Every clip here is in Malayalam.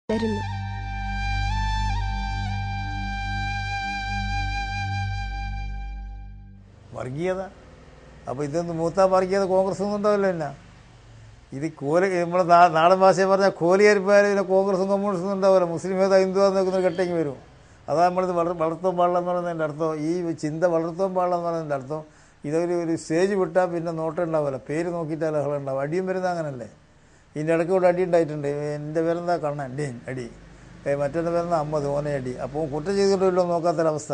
വളരുന്നു. വർഗീയത അപ്പോൾ ഇതൊന്ന് മൂത്താ വർഗീയത കോൺഗ്രസ് ഒന്നും ഉണ്ടാവില്ല. എന്നാ ഇത് നമ്മുടെ നാടൻ ഭാഷയെ പറഞ്ഞാൽ കോലിയരിപ്പായാലും ഇതിനെ കോൺഗ്രസും കമ്മ്യൂണിസ്റ്റും ഉണ്ടാവില്ല. മുസ്ലിം ഏതാ ഹിന്ദുവാന്ന് നോക്കുന്ന കെട്ടെങ്കിൽ വരും. അതാ നമ്മളിത് വളർത്താൻ പാടില്ല എന്ന് പറയുന്നതിൻ്റെ അർത്ഥം. ഈ ചിന്ത വളർത്താൻ പാടില്ല എന്ന് പറയുന്നതിൻ്റെ അർത്ഥം ഇതൊരു സ്റ്റേജ് വിട്ടാൽ പിന്നെ നോട്ടം ഉണ്ടാവില്ല. പേര് നോക്കിയിട്ടാൽ അഹളം ഉണ്ടാവും. അടിയും വരുന്നത് അങ്ങനല്ലേ. ഇതിൻ്റെ ഇടയ്ക്ക് കൂടെ അടി ഉണ്ടായിട്ടുണ്ട്. എൻ്റെ പേരെന്താ കണ്ണൻ ഡീൻ അടി, മറ്റൊരു പേരെന്താ അമ്മത് ഓനെ അടി. അപ്പോൾ കുറ്റം ചെയ്തിട്ടില്ലോ നോക്കാത്തൊരവസ്ഥ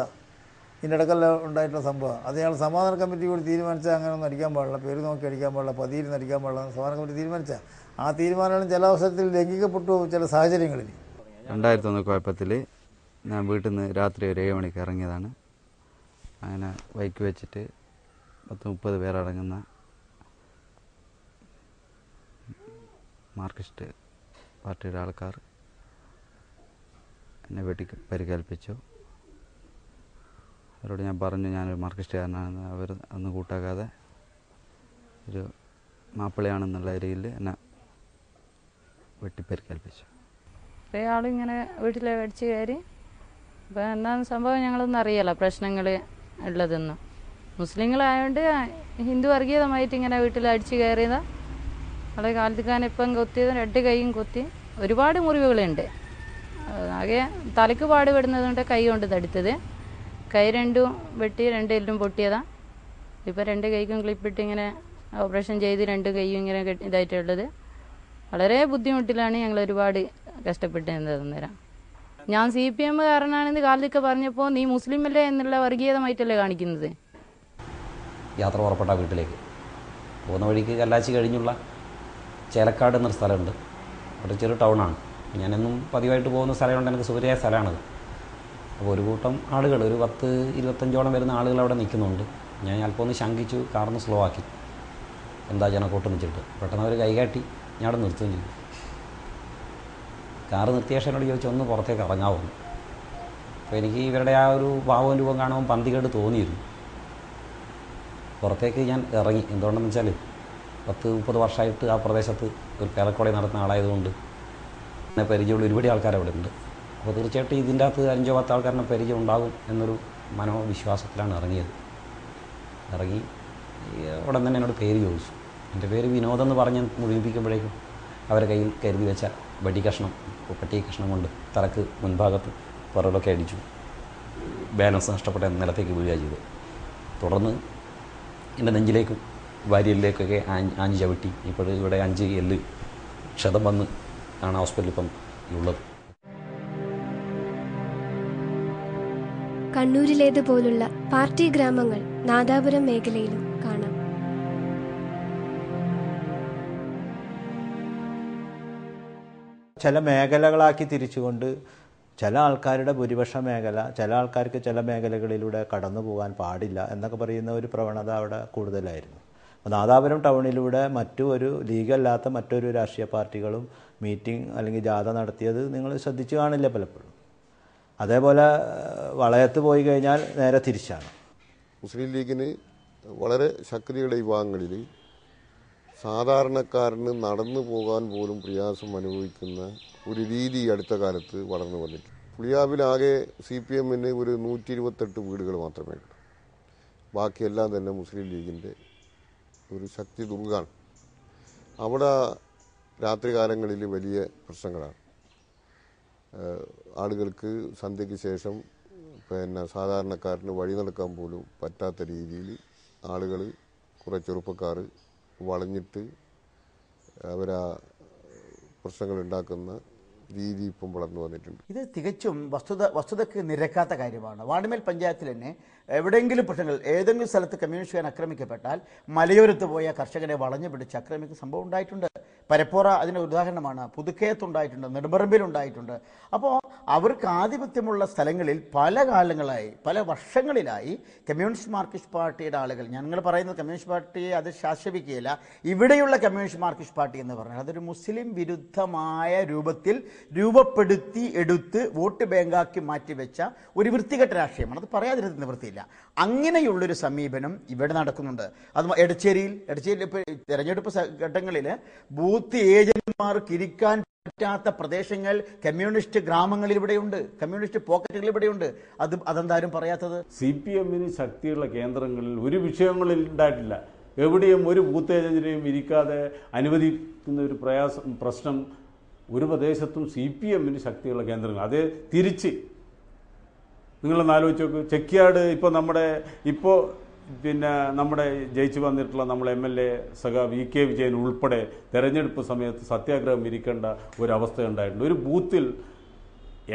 ഇതിൻ്റെ ഇടയ്ക്കെല്ലാം ഉണ്ടായിട്ടുള്ള സംഭവം. അത് ഞങ്ങൾ സമാധാന കമ്മിറ്റി കൂടി തീരുമാനിച്ചാൽ അങ്ങനെ ഒന്നും അടിക്കാൻ പാടില്ല, പേര് നോക്കി അടിക്കാൻ പാടില്ല, പതിയിരുന്ന് അടിക്കാൻ പാടില്ല. സമാധാന കമ്മിറ്റി തീരുമാനിച്ചാൽ ആ തീരുമാനങ്ങളും ചില അവസരത്തിൽ ലംഘിക്കപ്പെട്ടു ചില സാഹചര്യങ്ങളിൽ. 2001 കുഴപ്പത്തിൽ ഞാൻ വീട്ടിൽ നിന്ന് രാത്രി ഒരു 7 മണിക്ക് ഇറങ്ങിയതാണ്. അങ്ങനെ ബൈക്ക് വെച്ചിട്ട് 10-30 പേരടങ്ങുന്ന മാർക്സിസ്റ്റ് പാർട്ടിയുടെ ആൾക്കാർ എന്നെ പരിക്കേൽപ്പിച്ചു. അവരോട് ഞാൻ പറഞ്ഞു ഞാനൊരു മാർക്സിസ്റ്റുകാരനാണെന്ന്. അവർ അന്ന് കൂട്ടാക്കാതെ ഒരു മാപ്പിളയാണെന്നുള്ള രീതിയിൽ എന്നെ പരിക്കേൽപ്പിച്ചു. ആളിങ്ങനെ വീട്ടിൽ അടിച്ചു കയറി. അപ്പോൾ എന്താണ് സംഭവം ഞങ്ങളൊന്നും അറിയില്ല, പ്രശ്നങ്ങൾ ഉള്ളതൊന്നും. മുസ്ലിങ്ങളായതുകൊണ്ട് ഹിന്ദു വർഗീയതമായിട്ട് ഇങ്ങനെ വീട്ടിൽ അടിച്ചു കയറിയതാണ്. അവിടെ കാലത്തിക്കാൻ ഇപ്പം കൊത്തിയത് 2 കൈയും കൊത്തി. ഒരുപാട് മുറിവുകളുണ്ട്. ആകെ തലക്ക് പാടുപെടുന്നതുകൊണ്ട് കൈ കൊണ്ട് തടുത്തത്. കൈ 2 വെട്ടി 2 എല്ലും പൊട്ടിയതാണ്. ഇപ്പം 2 കൈക്കും ക്ലിപ്പിട്ട് ഇങ്ങനെ ഓപ്പറേഷൻ ചെയ്ത് 2 കൈയും ഇങ്ങനെ ഇതായിട്ടുള്ളത്. വളരെ ബുദ്ധിമുട്ടിലാണ് ഞങ്ങൾ ഒരുപാട് കഷ്ടപ്പെട്ടിരുന്നത്. അന്നേരം ഞാൻ CPM കാരനാണെന്ന് കാലിലൊക്കെ പറഞ്ഞപ്പോൾ നീ മുസ്ലിം അല്ലേ എന്നുള്ള വർഗീയതമായിട്ടല്ലേ കാണിക്കുന്നത്. യാത്ര പുറപ്പെട്ട വീട്ടിലേക്ക് പോകുന്ന വഴിക്ക് കല്ലാച്ചി കഴിഞ്ഞുള്ള ചേലക്കാട് എന്നൊരു സ്ഥലമുണ്ട്. അവിടെ ചെറു ടൗണാണ്. ഞാനെന്നും പതിവായിട്ട് പോകുന്ന സ്ഥലമുണ്ട്. എനിക്ക് സുപരിയായ സ്ഥലമാണത്. അപ്പോൾ ഒരു കൂട്ടം ആളുകൾ, ഒരു 10-25ഓളം വരുന്ന ആളുകൾ അവിടെ നിൽക്കുന്നുണ്ട്. ഞാൻ അല്പം ഒന്ന് ശങ്കിച്ചു, കാറിന് സ്ലോ ആക്കി. എന്താ ജനക്കൂട്ട് നിൽച്ചിട്ട് പെട്ടെന്ന് അവർ കൈകാട്ടി ഞാൻ അവിടെ നിർത്തുകയും ചെയ്തു. കാറ് നിർത്തിയ ശേഷം എന്നോട് ചോദിച്ചു ഒന്ന് പുറത്തേക്ക് ഇറങ്ങാവുന്നു. അപ്പോൾ എനിക്ക് ഇവരുടെ ആ ഒരു ഭാവവും രൂപം കാണുമ്പോൾ പന്തികേട് തോന്നിയിരുന്നു. പുറത്തേക്ക് ഞാൻ ഇറങ്ങി. എന്തുകൊണ്ടെന്ന് വെച്ചാൽ 10-30 വർഷമായിട്ട് ആ പ്രദേശത്ത് ഒരു പേരക്കോളി നടത്തുന്ന ആളായതുകൊണ്ട് എന്നെ പരിചയമുള്ള ഒരുപാട് ആൾക്കാർ അവിടെ ഉണ്ട്. അപ്പോൾ തീർച്ചയായിട്ടും ഇതിൻ്റെ അകത്ത് 5-10 ആൾക്കാരുടെ പരിചയം ഉണ്ടാകും എന്നൊരു മനോവിശ്വാസത്തിലാണ് ഇറങ്ങിയത്. ഇറങ്ങി ഉടൻ തന്നെ എന്നോട് പേര് ചോദിച്ചു. എൻ്റെ പേര് വിനോദെന്ന് പറഞ്ഞ് മുഴുമിപ്പിക്കുമ്പോഴേക്കും അവരെ കയ്യിൽ കരുതി വെച്ച പട്ടി കഷ്ണം കൊണ്ട് തലക്ക് മുൻഭാഗത്ത് പുറകിലൊക്കെ അടിച്ചു. ബാലൻസ് നഷ്ടപ്പെട്ട നിലത്തേക്ക് വീഴുക ചെയ്തു. തുടർന്ന് എൻ്റെ നെഞ്ചിലേക്കും വാരിയലിലേക്കൊക്കെ ആഞ്ഞ് ചവിട്ടി. ഇപ്പോൾ ഇവിടെ 5 എല്ല് ക്ഷതം വന്ന് ആണ് ഹോസ്പിറ്റലിൽ ഇപ്പം ഉള്ളത്. കണ്ണൂരിലേതുപോലുള്ള പാർട്ടി ഗ്രാമങ്ങൾ നാദാപുരം മേഖലയിലും കാണാം. ചില മേഖലകളാക്കി തിരിച്ചുകൊണ്ട് ചില ആൾക്കാരുടെ ഭൂരിപക്ഷ മേഖല, ചില ആൾക്കാർക്ക് ചില മേഖലകളിലൂടെ കടന്നു പോകാൻ പാടില്ല എന്നൊക്കെ പറയുന്ന ഒരു പ്രവണത അവിടെ കൂടുതലായിരുന്നു. അപ്പോൾ നാദാപുരം ടൗണിലൂടെ ഒരു ലീഗല്ലാത്ത മറ്റൊരു രാഷ്ട്രീയ പാർട്ടികളും മീറ്റിംഗ് അല്ലെങ്കിൽ ജാഥ നടത്തിയത് നിങ്ങൾ ശ്രദ്ധിച്ചു കാണില്ല പലപ്പോഴും. അതേപോലെ വളയത്ത് പോയി കഴിഞ്ഞാൽ നേരെ തിരിച്ചാണ്. മുസ്ലിം ലീഗിന് വളരെ ശക്തിയുടെ വിഭാഗങ്ങളിൽ സാധാരണക്കാരന് നടന്നു പോകാൻ പോലും പ്രയാസം അനുഭവിക്കുന്ന ഒരു രീതി അടുത്ത കാലത്ത് വളർന്നു വന്നിട്ടുണ്ട്. പുളിയാവിലാകെ CPMന് ഒരു 128 വീടുകൾ മാത്രമേ ഉള്ളൂ. ബാക്കിയെല്ലാം തന്നെ മുസ്ലിം ലീഗിൻ്റെ ഒരു ശക്തി ദുർഗാണ്. അവിടെ രാത്രികാലങ്ങളിൽ വലിയ പ്രശ്നങ്ങളാണ്. ആളുകൾക്ക് സന്ധ്യയ്ക്ക് ശേഷം സാധാരണക്കാരന് വഴി നടക്കാൻ പോലും പറ്റാത്ത രീതിയിൽ ആളുകൾ, കുറേ ചെറുപ്പക്കാർ വളഞ്ഞിട്ട് അവരാ പ്രശ്നങ്ങൾ ഉണ്ടാക്കുന്ന രീതി ഇപ്പം വളർന്നു വന്നിട്ടുണ്ട്. ഇത് തികച്ചും വസ്തുതയ്ക്ക് നിരക്കാത്ത കാര്യമാണ്. വാണിമേൽ പഞ്ചായത്തിൽ തന്നെ എവിടെയെങ്കിലും പ്രശ്നങ്ങൾ, ഏതെങ്കിലും സ്ഥലത്ത് കമ്മ്യൂണിസ്റ്റുകാരൻ ആക്രമിക്കപ്പെട്ടാൽ മലയോരത്ത് പോയ കർഷകനെ വളഞ്ഞു പിടിച്ച് ആക്രമിക്കുന്ന സംഭവം ഉണ്ടായിട്ടുണ്ട്. പരപ്പോറ അതിന് ഉദാഹരണമാണ്. പുതുക്കയത്തുണ്ടായിട്ടുണ്ട്, നെടുമ്പറമ്പിലുണ്ടായിട്ടുണ്ട്. അപ്പോൾ അവർക്ക് ആധിപത്യമുള്ള സ്ഥലങ്ങളിൽ പല കാലങ്ങളായി, പല വർഷങ്ങളിലായി കമ്മ്യൂണിസ്റ്റ് മാർക്സിസ്റ്റ് പാർട്ടിയുടെ ആളുകൾ, ഞങ്ങൾ പറയുന്നത് കമ്മ്യൂണിസ്റ്റ് പാർട്ടിയെ അത് ശാസിക്കുകയില്ല, ഇവിടെയുള്ള കമ്മ്യൂണിസ്റ്റ് മാർക്സിസ്റ്റ് പാർട്ടി എന്ന് പറഞ്ഞാൽ അതൊരു മുസ്ലിം വിരുദ്ധമായ രൂപത്തിൽ രൂപപ്പെടുത്തി എടുത്ത് വോട്ട് ബാങ്കാക്കി മാറ്റിവെച്ച ഒരു വൃത്തികെട്ട രാഷ്ട്രീയമാണ്. അത് പറയാതിരുന്ന നിവൃത്തിയില്ല. അങ്ങനെയുള്ളൊരു സമീപനം ഇവിടെ നടക്കുന്നുണ്ട്. അത് എടച്ചേരിയിൽ ഇപ്പോൾ തെരഞ്ഞെടുപ്പ് ഘട്ടങ്ങളിൽ ബൂത്ത് ഏജന്റുമാർക്ക് ഇരിക്കാൻ പറ്റാത്ത പ്രദേശങ്ങൾ കമ്മ്യൂണിസ്റ്റ് ഗ്രാമങ്ങളിൽ ഇവിടെയുണ്ട്, കമ്മ്യൂണിസ്റ്റ് പോക്കറ്റുകൾ ഇവിടെയുണ്ട്. അതെന്താരും പറയാത്തത്? CPM-ന് ശക്തിയുള്ള കേന്ദ്രങ്ങളിൽ ഒരു വിഷയങ്ങളിൽ ഉണ്ടായിട്ടില്ല. എവിടെയും ഒരു ബൂത്ത് ഏജന്റിനെയും ഇരിക്കാതെ അനുവദിക്കുന്ന ഒരു പ്രശ്നം ഒരു പ്രദേശത്തും CPM-ന് ശക്തിയുള്ള കേന്ദ്രങ്ങൾ. അതേ തിരിച്ച് നിങ്ങളൊന്ന് ആലോചിച്ച് നോക്ക്. ചെക്കിയാട് ഇപ്പോൾ നമ്മുടെ ജയിച്ചു വന്നിട്ടുള്ള നമ്മളെ MLA സഖാ VK വിജയൻ ഉൾപ്പെടെ തെരഞ്ഞെടുപ്പ് സമയത്ത് സത്യാഗ്രഹം ഇരിക്കേണ്ട ഒരവസ്ഥ ഉണ്ടായിട്ടുണ്ട്. ഒരു ബൂത്തിൽ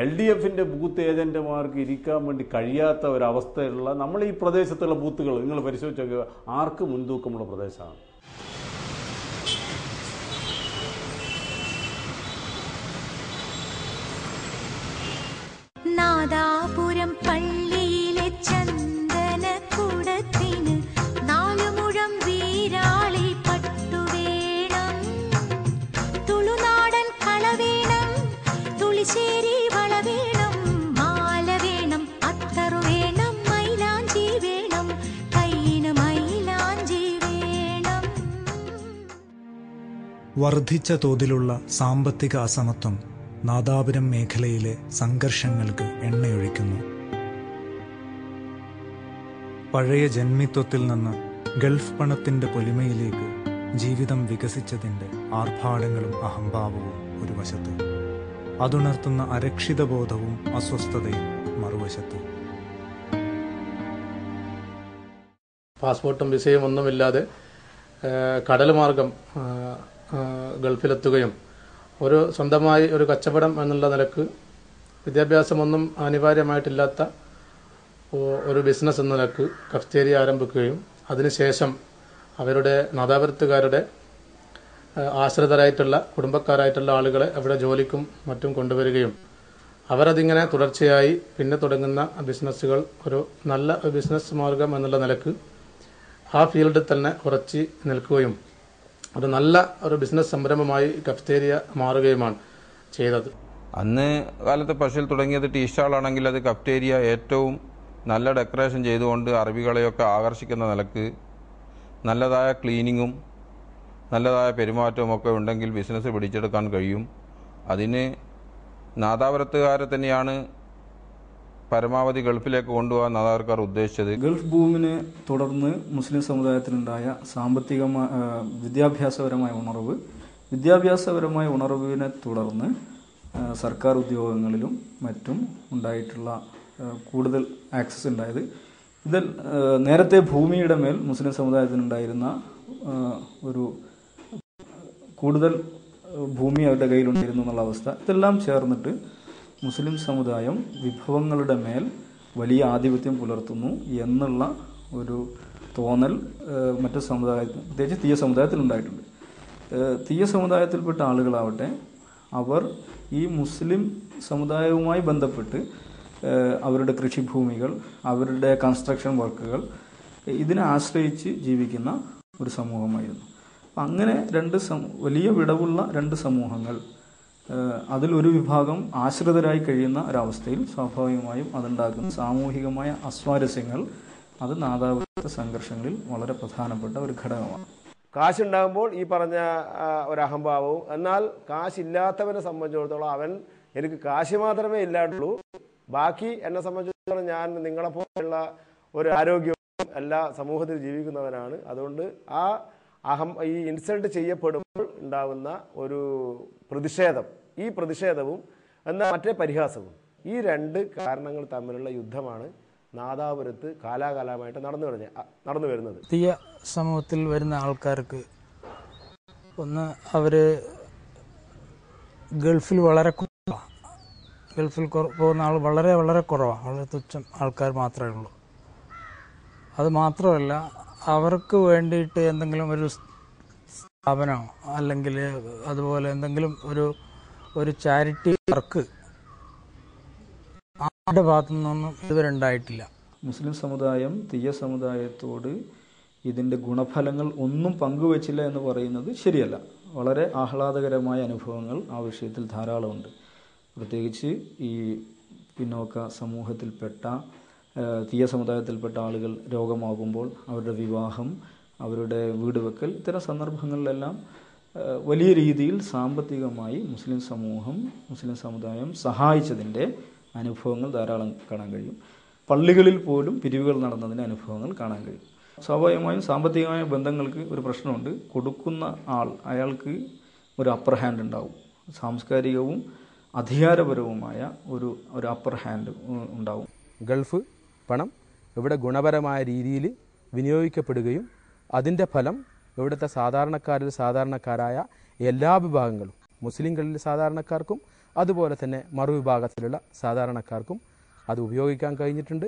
LDF-ന്റെ ബൂത്ത് ഏജന്റുമാർക്ക് ഇരിക്കാൻ വേണ്ടി കഴിയാത്ത ഒരവസ്ഥയുള്ള നമ്മൾ ഈ പ്രദേശത്തുള്ള ബൂത്തുകൾ നിങ്ങൾ പരിശോധിച്ച് നോക്കുക, ആർക്ക് മുൻതൂക്കമുള്ള പ്രദേശമാണ്? നാദാപുരം പള്ളിയിലെ ചന്ദനക്കുടത്തിന് 4 മുഴം വീരാളി പട്ടുവേണം, തുളുനാടൻ കള വേണം, തുളിശ്ശേരി വള വേണം, മാല വേണം, അത്തറു വേണം, മൈലാഞ്ചി വേണം, കൈയിന് മൈലാഞ്ചി വേണം. വർദ്ധിച്ച തോതിലുള്ള സാമ്പത്തിക അസമത്വം നാദാപുരം മേഖലയിലെ സംഘർഷങ്ങൾക്ക് എണ്ണയൊഴിക്കുന്നു. പഴയ ജന്മിത്വത്തിൽ നിന്ന് ഗൾഫ് പണത്തിന്റെ പൊലിമയിലേക്ക് ജീവിതം വികസിച്ചതിന്റെ ആർഭാടങ്ങളും അഹംഭാവവും ഒരു വശത്ത്, അതുണർത്തുന്ന അരക്ഷിതബോധവും അസ്വസ്ഥതയും മറുവശത്ത്. പാസ്പോർട്ടും വിസയും ഒന്നുമില്ലാതെ കടൽ മാർഗം ഗൾഫിലെത്തുകയും സ്വന്തമായി ഒരു കച്ചവടം എന്നുള്ള നിലക്ക് വിദ്യാഭ്യാസമൊന്നും അനിവാര്യമായിട്ടില്ലാത്ത ഒരു ബിസിനസ് എന്ന നിലക്ക് കഫ്റ്റേരിയ ആരംഭിക്കുകയും അതിനുശേഷം അവരുടെ നാദാപുരത്തുകാരുടെ ആശ്രിതരായിട്ടുള്ള കുടുംബക്കാരായിട്ടുള്ള ആളുകളെ അവിടെ ജോലിക്കും മറ്റും കൊണ്ടുവരികയും അവരതിങ്ങനെ തുടർച്ചയായി പിന്നെ തുടങ്ങുന്ന ബിസിനസ്സുകൾ ഒരു നല്ല ബിസിനസ് മാർഗം എന്നുള്ള നിലക്ക് ആ ഫീൽഡിൽ തന്നെ ഉറച്ചു നിൽക്കുകയും ഒരു നല്ല ഒരു ബിസിനസ് സംരംഭമായി കഫ്റ്റേരിയ മാറുകയുമാണ് ചെയ്തത്. അന്ന് കാലത്ത് പശുവിൽ തുടങ്ങിയത് ടീ സ്റ്റാളാണെങ്കിൽ അത് കഫ്റ്റേരിയ ഏറ്റവും നല്ല ഡെക്കറേഷൻ ചെയ്തുകൊണ്ട് അറബികളെയൊക്കെ ആകർഷിക്കുന്ന നിലക്ക് നല്ലതായ ക്ലീനിങ്ങും നല്ലതായ പെരുമാറ്റവും ഒക്കെ ഉണ്ടെങ്കിൽ ബിസിനസ് പിടിച്ചെടുക്കാൻ കഴിയും. അതിന് നാദാപുരത്തുകാരെ തന്നെയാണ് പരമാവധി ഗൾഫിലേക്ക് കൊണ്ടുപോകാൻ നാദാപുരക്കാർ ഉദ്ദേശിച്ചത്. ഗൾഫ് ബൂമിനെ തുടർന്ന് മുസ്ലിം സമുദായത്തിനുണ്ടായ വിദ്യാഭ്യാസപരമായ ഉണർവിനെ തുടർന്ന് സർക്കാർ ഉദ്യോഗങ്ങളിലും മറ്റും ഉണ്ടായിട്ടുള്ള കൂടുതൽ ആക്സസ് ഉണ്ടായത്. ഇതിൽ നേരത്തെ ഭൂമിയുടെ മേൽ മുസ്ലിം സമുദായത്തിനുണ്ടായിരുന്ന ഒരു കൂടുതൽ ഭൂമി അവരുടെ കയ്യിലുണ്ടായിരുന്നു എന്നുള്ള അവസ്ഥ, ഇതെല്ലാം ചേർന്നിട്ട് മുസ്ലിം സമുദായം വിഭവങ്ങളുടെ മേൽ വലിയ ആധിപത്യം പുലർത്തുന്നു എന്നുള്ള ഒരു തോന്നൽ മറ്റു സമുദായത്തിൽ, പ്രത്യേകിച്ച് തീയ സമുദായത്തിലുണ്ടായിട്ടുണ്ട്. തീയ സമുദായത്തിൽപ്പെട്ട ആളുകളാവട്ടെ, അവർ ഈ മുസ്ലിം സമുദായവുമായി ബന്ധപ്പെട്ട് അവരുടെ കൃഷിഭൂമികൾ, അവരുടെ കൺസ്ട്രക്ഷൻ വർക്കുകൾ ഇതിനെ ആശ്രയിച്ച് ജീവിക്കുന്ന ഒരു സമൂഹമായിരുന്നു. അപ്പം അങ്ങനെ വലിയ വിടവുള്ള രണ്ട് സമൂഹങ്ങൾ, അതിലൊരു വിഭാഗം ആശ്രിതരായി കഴിയുന്ന ഒരവസ്ഥയിൽ സ്വാഭാവികമായും അതുണ്ടാക്കുന്ന സാമൂഹികമായ അസ്വാരസ്യങ്ങൾ അത് നാദാപുരത്തെ സംഘർഷങ്ങളിൽ വളരെ പ്രധാനപ്പെട്ട ഒരു ഘടകമാണ്. കാശുണ്ടാകുമ്പോൾ ഈ പറഞ്ഞ ഒരു അഹംഭാവവും, എന്നാൽ കാശില്ലാത്തവനെ സംബന്ധിച്ചിടത്തോളം അവൻ എനിക്ക് കാശ് മാത്രമേ ഇല്ലാണ്ടുള്ളൂ, ബാക്കി എന്നെ സംബന്ധിച്ചിടത്തോളം ഞാൻ നിങ്ങളെപ്പോലുള്ള ഒരു ആരോഗ്യവും എല്ലാ സമൂഹത്തിൽ ജീവിക്കുന്നവനാണ്. അതുകൊണ്ട് ഈ ഇൻസൾട്ട് ചെയ്യപ്പെടുമ്പോൾ ഉണ്ടാകുന്ന ഒരു പ്രതിഷേധം, ഈ പ്രതിഷേധവും എന്നാൽ മറ്റേ പരിഹാസവും, ഈ രണ്ട് കാരണങ്ങൾ തമ്മിലുള്ള യുദ്ധമാണ് നാദാപുരത്ത് കാലാകാലമായിട്ട് നടന്നു വരുന്നത്. തീയ സമൂഹത്തിൽ വരുന്ന ആൾക്കാർക്ക് ഒന്ന് അവര് ഗൾഫിൽ വളരെ കുറവാണ്, ഗൾഫിൽ പോകുന്ന ആൾ വളരെ വളരെ കുറവാണ്, വളരെ തുച്ഛം ആൾക്കാർ മാത്രമേ ഉള്ളൂ. അത് മാത്രമല്ല, അവർക്ക് വേണ്ടിയിട്ട് എന്തെങ്കിലും ഒരു സ്ഥാപനമോ അല്ലെങ്കിൽ അതുപോലെ എന്തെങ്കിലും ഒരു ചാരിറ്റി വർക്ക് ആരുടെ ഭാഗത്തു നിന്നൊന്നും ഇതുവരെ ഉണ്ടായിട്ടില്ല. മുസ്ലിം സമുദായം തീയ സമുദായത്തോട് ഇതിൻ്റെ ഗുണഫലങ്ങൾ ഒന്നും പങ്കുവച്ചില്ല എന്ന് പറയുന്നത് ശരിയല്ല. വളരെ ആഹ്ലാദകരമായ അനുഭവങ്ങൾ ആ വിഷയത്തിൽ ധാരാളമുണ്ട്. പ്രത്യേകിച്ച് ഈ പിന്നോക്ക സമൂഹത്തിൽപ്പെട്ട തീയ സമുദായത്തിൽപ്പെട്ട ആളുകൾ രോഗമാകുമ്പോൾ അവരുടെ വിവാഹം, അവരുടെ വീട് വെക്കൽ, ഇത്തരം സന്ദർഭങ്ങളിലെല്ലാം വലിയ രീതിയിൽ സാമ്പത്തികമായി മുസ്ലിം സമുദായം സഹായിച്ചതിൻ്റെ അനുഭവങ്ങൾ ധാരാളം കാണാൻ കഴിയും. പള്ളികളിൽ പോലും പിരിവുകൾ നടന്നതിൻ്റെ അനുഭവങ്ങൾ കാണാൻ കഴിയും. സ്വാഭാവികമായും സാമ്പത്തികമായ ബന്ധങ്ങൾക്ക് ഒരു പ്രശ്നമുണ്ട്. കൊടുക്കുന്ന ആൾ അയാൾക്ക് ഒരു അപ്പർ ഹാൻഡ് ഉണ്ടാവും. സാംസ്കാരികവും അധികാരപരവുമായ ഒരു അപ്പർ ഹാൻഡ് ഉണ്ടാവും. ഗൾഫ് പണം ഇവിടെ ഗുണപരമായ രീതിയിൽ വിനിയോഗിക്കപ്പെടുകയും അതിൻ്റെ ഫലം ഇവിടുത്തെ സാധാരണക്കാരായ എല്ലാ വിഭാഗങ്ങളും മുസ്ലിംകളിലെ സാധാരണക്കാർക്കും അതുപോലെ തന്നെ മറുവിഭാഗത്തിലുള്ള സാധാരണക്കാർക്കും അത് ഉപയോഗിക്കാൻ കഴിഞ്ഞിട്ടുണ്ട്.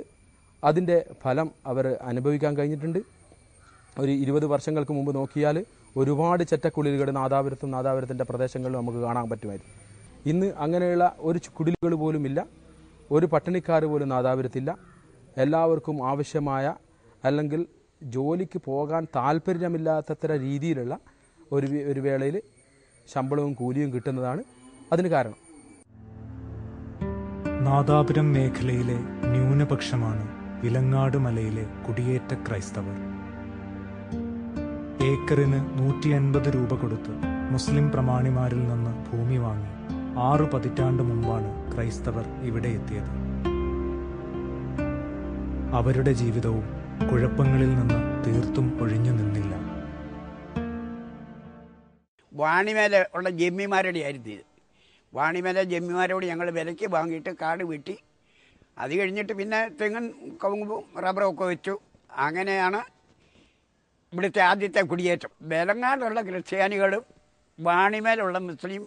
അതിൻ്റെ ഫലം അവർ അനുഭവിക്കാൻ കഴിഞ്ഞിട്ടുണ്ട്. ഒരു 20 വർഷങ്ങൾക്ക് മുമ്പ് നോക്കിയാൽ ഒരുപാട് ചെറ്റക്കുടിലുകൾ നാദാപുരത്തിൻ്റെ പ്രദേശങ്ങളിലും നമുക്ക് കാണാൻ പറ്റുമായിരുന്നു. ഇന്ന് അങ്ങനെയുള്ള ഒരു കുടിലുകൾ പോലും ഇല്ല. ഒരു പട്ടിണിക്കാർ പോലും നാദാപുരത്തില്ല. എല്ലാവർക്കും ആവശ്യമായ അല്ലെങ്കിൽ ജോലിക്ക് പോകാൻ താല്പര്യമില്ലാത്തത്ര രീതിയിലുള്ള ഒരു വേളയിൽ ശമ്പളവും കൂലിയും കിട്ടുന്നതാണ് അതിന് കാരണം. നാദാപുരം മേഖലയിലെ ന്യൂനപക്ഷമാണ് വിലങ്ങാട് മലയിലെ കുടിയേറ്റ ക്രൈസ്തവർ. ഏക്കറിന് 150 രൂപ കൊടുത്ത് മുസ്ലിം പ്രമാണിമാരിൽ നിന്ന് ഭൂമി വാങ്ങി 6 പതിറ്റാണ്ട് മുമ്പാണ് ക്രൈസ്തവർ ഇവിടെ എത്തിയത്. അവരുടെ ജീവിതവും കുഴപ്പങ്ങളിൽ നിന്ന് തീർത്തും ഒഴിഞ്ഞു നിന്നില്ല. വാണിമേലെ ഉള്ള ജമ്മിമാരുടെ ആയിരുന്നു ഇത്. വാണിമേലെ ജമ്മിമാരോട് ഞങ്ങൾ വിലയ്ക്ക് വാങ്ങിയിട്ട് കാട് വെട്ടി അത് കഴിഞ്ഞിട്ട് പിന്നെ തെങ്ങും കവുങ്ങും റബ്ബറും ഒക്കെ വെച്ചു. അങ്ങനെയാണ് ഇവിടുത്തെ ആദ്യത്തെ കുടിയേറ്റം. വെലങ്ങാടുള്ള ക്രിസ്ത്യാനികളും വാണിമേലുള്ള മുസ്ലിം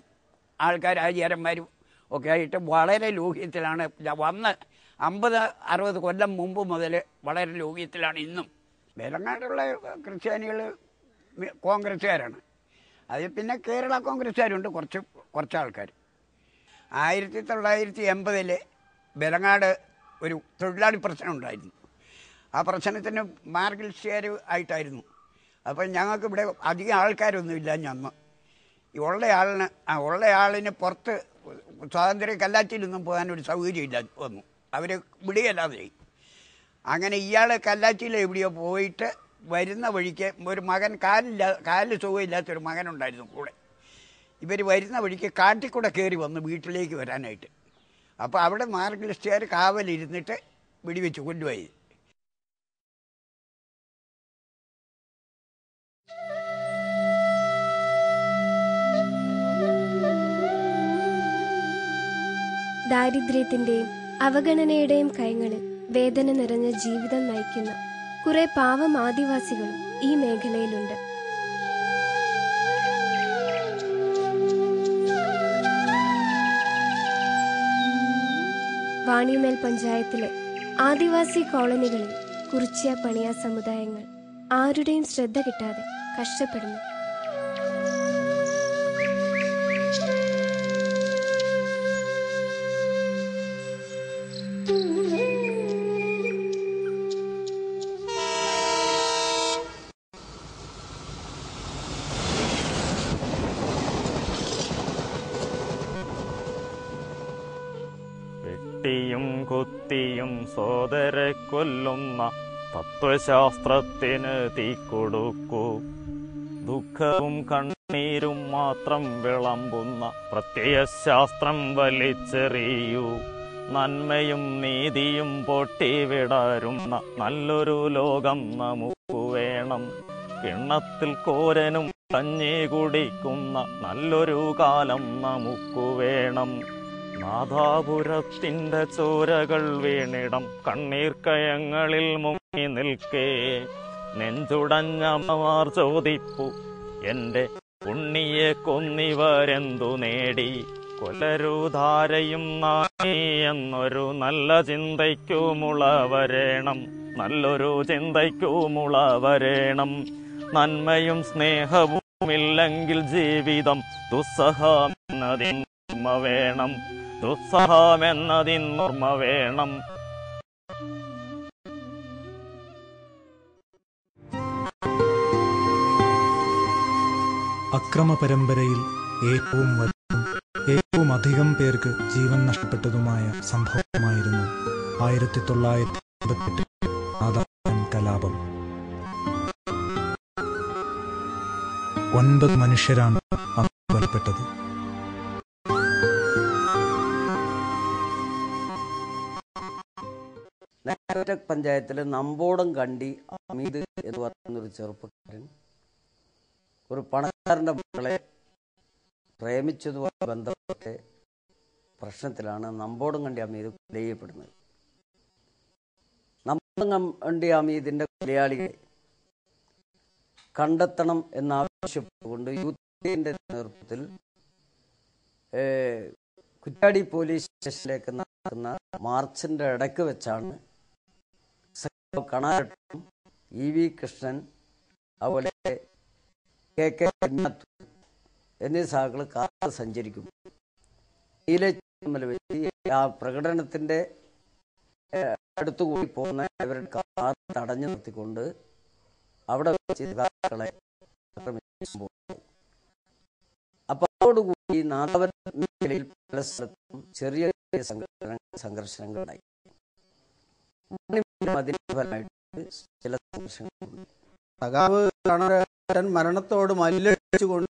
ആൾക്കാർ ആചാരന്മാരും ഒക്കെ ആയിട്ട് വളരെ ലോഹ്യത്തിലാണ് വന്ന് 50-60 കൊല്ലം മുമ്പ് മുതൽ വളരെ ലോഹ്യത്തിലാണ് ഇന്നും. വെലങ്ങാടുള്ള ക്രിസ്ത്യാനികൾ കോൺഗ്രസ്സുകാരാണ്. അതിൽ പിന്നെ കേരള കോൺഗ്രസ്സുകാരുണ്ട് കുറച്ച് ആൾക്കാർ. 1980 വെലങ്ങാട് ഒരു തൊഴിലാളി പ്രശ്നം ഉണ്ടായിരുന്നു. ആ പ്രശ്നത്തിന് മാർഗിൽസ്റ്റുകാർ ആയിട്ടായിരുന്നു. അപ്പം ഞങ്ങൾക്ക് ഇവിടെ അധികം ആൾക്കാരൊന്നുമില്ല. അന്ന് ഉള്ള ആളിന് പുറത്ത് സ്വാതന്ത്ര്യ കല്ലാറ്റിയിലൊന്നും പോകാനൊരു സൗകര്യമില്ല വന്നു. അവർ വിടുകയല്ലാതെ. അങ്ങനെ ഇയാൾ കല്ലാറ്റിയിൽ എവിടെയോ പോയിട്ട് വരുന്ന വഴിക്ക് ഒരു മകൻ കാലിൽ സുഖമില്ലാത്തൊരു മകനുണ്ടായിരുന്നു കൂടെ. ഇവർ വരുന്ന വഴിക്ക് കാട്ടിക്കൂടെ കയറി വന്നു വീട്ടിലേക്ക് വരാനായിട്ട്. അപ്പോൾ അവിടെ മാർഗലിസ്റ്റുകാർ കാവലിരുന്നിട്ട് വെടിവെച്ച് കൊണ്ടുപോയി. ദാരിദ്ര്യത്തിന്റെയും അവഗണനയുടെയും കൈങ്ങളിൽ വേദന നിറഞ്ഞ ജീവിതം നയിക്കുന്ന കുറെ പാവം ആദിവാസികളും ഈ മേഖലയിലുണ്ട്. വാണിമേൽ പഞ്ചായത്തിലെ ആദിവാസി കോളനികളിൽ കുറിച്യ പണിയ സമുദായങ്ങൾ ആരുടെയും ശ്രദ്ധ കിട്ടാതെ കഷ്ടപ്പെടുന്നു. വെട്ടിയും കുത്തിയും സോദരെ കൊല്ലുന്ന തത്വശാസ്ത്രത്തിന് തീ കൊടുക്കൂ. ദുഃഖവും കണ്ണീരും മാത്രം വിളമ്പുന്ന പ്രത്യയശാസ്ത്രം വലിച്ചെറിയൂ. നന്മയും നീതിയും പൊട്ടിവിടരുന്ന നല്ലൊരു ലോകം നമുക്ക് വേണം. കിണ്ണത്തിൽ കോരനും കഞ്ഞി കുടിക്കുന്ന നല്ലൊരു കാലം നമുക്ക് വേണം. നാദാപുരത്തിൻ്റെ ചോരകൾ വീണിടം കണ്ണീർ കയങ്ങളിൽ മുങ്ങി നിൽക്കേ. നെഞ്ചുടഞ്ഞമ്മമാർ ചോദിപ്പു എൻ്റെ ഉണ്ണിയെ കൊന്നിവരെന്തു നേടി. കൊലരുധാരയും നാണി എന്നൊരു നല്ല ചിന്തയ്ക്കു മുള വരേണം. നല്ലൊരു ചിന്തയ്ക്കു മുള വരേണം. നന്മയും സ്നേഹവുമില്ലെങ്കിൽ ജീവിതം ദുസ്സഹമെന്നതിന്മ വേണം. ദുസ്സഹമെന്നതിന്മ വേണം. അക്രമ പരമ്പരയിൽ ഏറ്റവും അധികം പേർക്ക് ജീവൻ നഷ്ടപ്പെട്ടതുമായ സംഭവമായിരുന്നു 1988 നാദാപുരം കലാപം. 9 50 മനുഷ്യരാണ് കൊല്ലപ്പെട്ടത്. നെയ്യാറ്റിൻകര പഞ്ചായത്തിലെ നമ്പോടം കണ്ടി അമീദ് എന്ന് പറയുന്നൊരു ചെറുപ്പക്കാരൻ ഒരു പണക്കാരൻ്റെ മക്കളെ പ്രേമിച്ചതുമായി ബന്ധപ്പെട്ട പ്രശ്നത്തിലാണ് നമ്പോടം കണ്ടി അമീദ് കൊല ചെയ്യപ്പെടുന്നത്. നമ്പോടം കണ്ടി അമീദിൻ്റെ കൊലയാളികളെ കണ്ടെത്തണം എന്നാവശ്യപ്പെട്ടുകൊണ്ട് യൂത്തിന്റെ നേതൃത്വത്തിൽ കുറ്റ്യാടി പോലീസ് സ്റ്റേഷനിലേക്ക് നടക്കുന്ന മാർച്ചിന്റെ ഇടയ്ക്ക് വെച്ചാണ് കണാരട്ടും EV കൃഷ്ണൻ അതുപോലെ KK എന്നീ സഹാക്കൾ കാർ സഞ്ചരിക്കും. ആ പ്രകടനത്തിന്റെ അടുത്തുകൂടി പോകുന്ന ഇവരുടെ കാർ തടഞ്ഞു നിർത്തിക്കൊണ്ട് അവിടെ വെച്ച് സഹാക്കളെ ആക്രമിച്ചു. അപ്പോൾ അതോടുകൂടി നാദാപുരം മേഖലയിൽ പല സ്ഥലത്തും ചെറിയ സംഘർഷങ്ങളുണ്ടായി. അതിന്റെ ഫലമായിട്ട് ചില സംഘർഷങ്ങളുണ്ട്. സഖാവ് കണാരൻ മരണത്തോട് മല്ലടിച്ചുകൊണ്ട്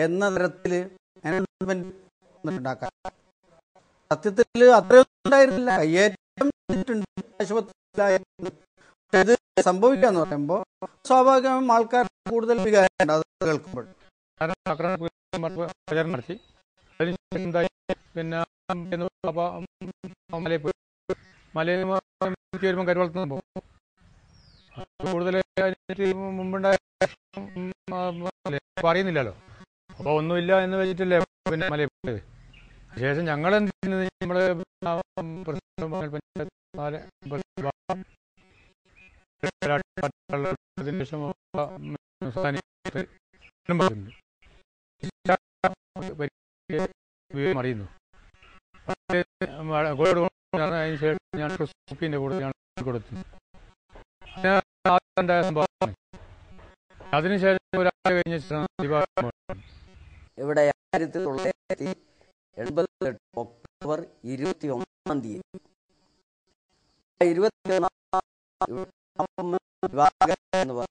എന്ന തരത്തില് ഉണ്ടാക്കാൻ സത്യത്തിൽ അത്രയൊന്നും ഉണ്ടായിരുന്നില്ല. കയ്യേറ്റം ആശുപത്രിയിലായിരുന്നു. ഇത് സംഭവിക്കാന്ന് പറയുമ്പോൾ സ്വാഭാവികമായും ആൾക്കാർ കൂടുതൽ വികാരം അത് കേൾക്കുമ്പോൾ നടത്തി. പിന്നെ മലയിൽ പോയി വരുമ്പോൾ കരുവളത്തുനിന്ന് പോകും. കൂടുതൽ മുമ്പുണ്ടായ അറിയുന്നില്ലല്ലോ. അപ്പോൾ ഒന്നുമില്ല എന്ന് വെച്ചിട്ടില്ലേ പിന്നെ മലയിൽ പോയത്. ശേഷം ഞങ്ങൾ നമ്മള് അറിയുന്നു. അതിന് ശേഷം ഞാൻ ക്രിസ്തുവിന്റെ കൂടെ ഞാൻ കൊടുത്തു. അതിനുശേഷം ഒരാൾ കഴിഞ്ഞ ഇവിടെ 1988 ഒക്ടോബർ 21 തീയതി 21 എന്ന് പറഞ്ഞ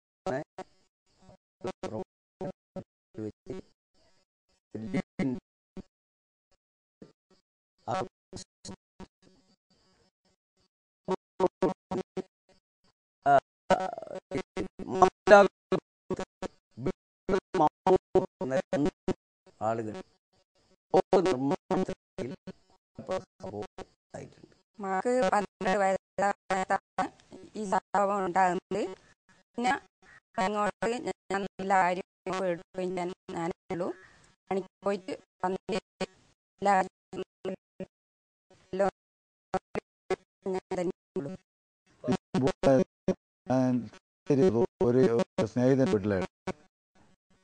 ആളുകൾ മകൾക്ക് 12 വയസ്സാണ് ഈ സംഭവം ഉണ്ടാകുന്നത്. പിന്നെ അങ്ങോട്ട് ഞാൻ നല്ല കാര്യം എടുക്കുകയും ഞാനുള്ളൂ പണിക്ക് പോയിട്ട് ഒരു സ്നേഹിതന്റെ വീട്ടിലായിരുന്നു.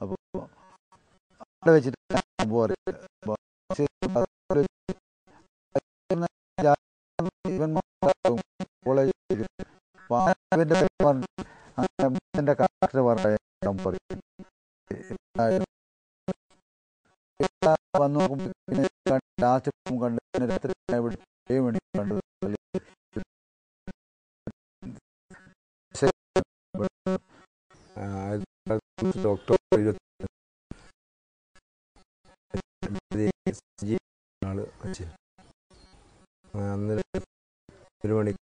അപ്പോൾ അവിടെ വെച്ചിട്ട് വന്നു നോക്കുമ്പോൾ ലാസ്റ്റ് കണ്ടു രാത്രി കണ്ടത് ഒക്ടോബർ 20 അന്ന് 1 മണിക്ക്